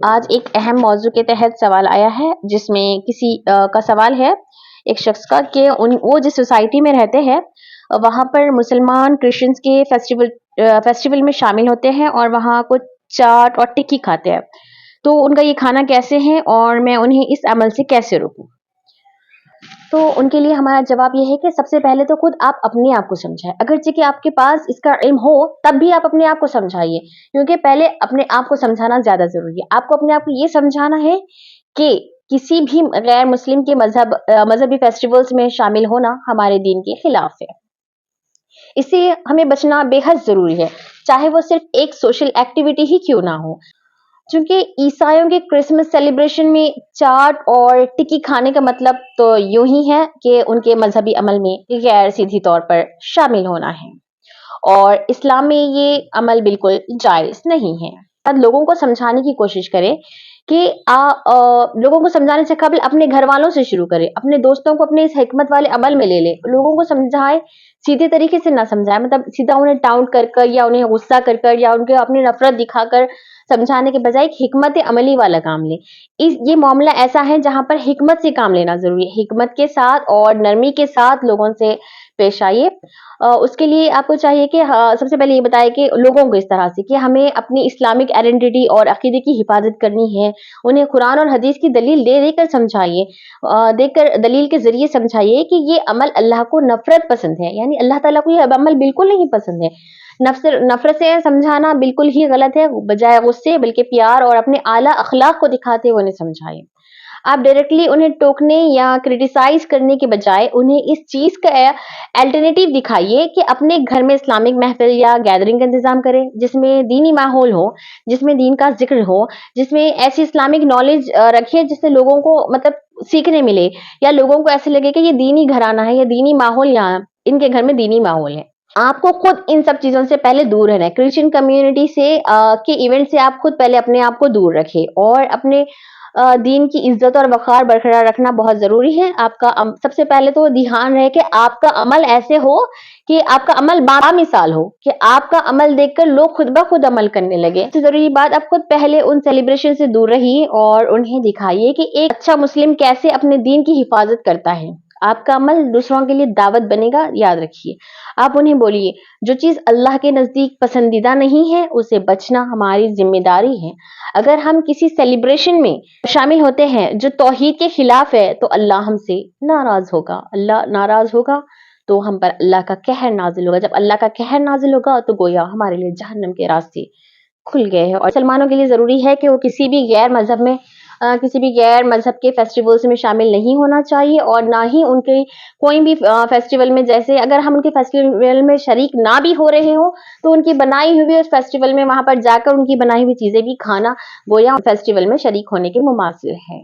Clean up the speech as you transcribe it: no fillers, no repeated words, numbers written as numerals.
آج ایک اہم موضوع کے تحت سوال آیا ہے جس میں کسی کا سوال ہے ایک شخص کا کہ وہ جس سوسائٹی میں رہتے ہیں وہاں پر مسلمان کرسچنز کے فیسٹیول میں شامل ہوتے ہیں اور وہاں کچھ چاٹ اور ٹکی کھاتے ہیں، تو ان کا یہ کھانا کیسے ہے اور میں انہیں اس عمل سے کیسے روکوں؟ تو ان کے لیے ہمارا جواب یہ ہے کہ سب سے پہلے تو خود آپ اپنے آپ کو سمجھائیں، اگرچہ کہ آپ کے پاس اس کا علم ہو تب بھی آپ اپنے آپ کو سمجھائیے، کیونکہ پہلے اپنے آپ کو سمجھانا زیادہ ضروری ہے۔ آپ کو اپنے آپ کو یہ سمجھانا ہے کہ کسی بھی غیر مسلم کے مذہبی فیسٹیولز میں شامل ہونا ہمارے دین کے خلاف ہے، اس سے ہمیں بچنا بے حد ضروری ہے، چاہے وہ صرف ایک سوشل ایکٹیویٹی ہی کیوں نہ ہو۔ چونکہ عیسائیوں کے کرسمس سیلیبریشن میں چاٹ اور ٹکی کھانے کا مطلب تو یوں ہی ہے کہ ان کے مذہبی عمل میں غیر سیدھی طور پر شامل ہونا ہے، اور اسلام میں یہ عمل بالکل جائز نہیں ہے۔ اب لوگوں کو سمجھانے کی کوشش کریں کہ لوگوں کو سمجھانے سے قبل اپنے گھر والوں سے شروع کریں، اپنے دوستوں کو اپنے اس حکمت والے عمل میں لے لیں، لوگوں کو سمجھائیں، سیدھے طریقے سے نہ سمجھائیں، مطلب سیدھا انہیں ٹاؤنٹ کر کر یا انہیں غصہ کر کر یا ان کے اپنی نفرت دکھا کر سمجھانے کے بجائے ایک حکمت عملی والا کام لیں۔ یہ معاملہ ایسا ہے جہاں پر حکمت سے کام لینا ضروری ہے، حکمت کے ساتھ اور نرمی کے ساتھ لوگوں سے پیش آئیے۔ اس کے لیے آپ کو چاہیے کہ سب سے پہلے یہ بتائے کہ لوگوں کو اس طرح سے کہ ہمیں اپنی اسلامک آئیڈینٹی اور عقیدے کی حفاظت کرنی ہے، انہیں قرآن اور حدیث کی دلیل دے کر سمجھائیے، دے کر دلیل کے ذریعے سمجھائیے کہ یہ عمل اللہ کو نفرت پسند ہے، یعنی اللہ تعالیٰ کو یہ عمل بالکل نہیں پسند ہے۔ نفرت سے سمجھانا بالکل ہی غلط ہے، بجائے غصے بلکہ پیار اور اپنے اعلیٰ اخلاق کو دکھاتے ہوئے انہیں سمجھائیں۔ آپ ڈائریکٹلی انہیں ٹوکنے یا کرٹیسائز کرنے کے بجائے انہیں اس چیز کا الٹرنیٹیو دکھائیے کہ اپنے گھر میں اسلامک محفل یا گیدرنگ کا انتظام کریں جس میں دینی ماحول ہو، جس میں دین کا ذکر ہو، جس میں ایسی اسلامک نالج رکھیے جس سے لوگوں کو مطلب سیکھنے ملے، یا لوگوں کو ایسے لگے کہ یہ دینی گھرانہ ہے یا دینی ماحول، یہاں ان کے گھر میں دینی ماحول ہے۔ آپ کو خود ان سب چیزوں سے پہلے دور رہنا ہے، کرسچن کمیونٹی سے کے ایونٹ سے آپ خود پہلے اپنے آپ کو دور رکھیں، اور اپنے دین کی عزت اور وقار برقرار رکھنا بہت ضروری ہے۔ آپ کا سب سے پہلے تو دھیان رہے کہ آپ کا عمل ایسے ہو کہ آپ کا عمل مثال ہو، کہ آپ کا عمل دیکھ کر لوگ خود بخود عمل کرنے لگے۔ سب سے ضروری بات، آپ خود پہلے ان سیلیبریشن سے دور رہیے اور انہیں دکھائیے کہ ایک اچھا مسلم کیسے اپنے دین کی حفاظت کرتا ہے۔ آپ کا عمل دوسروں کے لیے دعوت بنے گا، یاد رکھیے۔ آپ انہیں بولیے جو چیز اللہ کے نزدیک پسندیدہ نہیں ہے اسے بچنا ہماری ذمہ داری ہے۔ اگر ہم کسی سیلیبریشن میں شامل ہوتے ہیں جو توحید کے خلاف ہے تو اللہ ہم سے ناراض ہوگا، اللہ ناراض ہوگا تو ہم پر اللہ کا قہر نازل ہوگا۔ جب اللہ کا قہر نازل ہوگا تو گویا ہمارے لیے جہنم کے راستے کھل گئے ہیں۔ اور مسلمانوں کے لیے ضروری ہے کہ وہ کسی بھی غیر مذہب کے فیسٹیولز میں شامل نہیں ہونا چاہیے، اور نہ ہی ان کے کوئی بھی فیسٹیول میں، جیسے اگر ہم ان کے فیسٹیول میں شریک نہ بھی ہو رہے ہوں تو ان کی بنائی ہوئی اس فیسٹیول میں وہاں پر جا کر ان کی بنائی ہوئی چیزیں بھی کھانا گویا فیسٹیول میں شریک ہونے کے مماثل ہے۔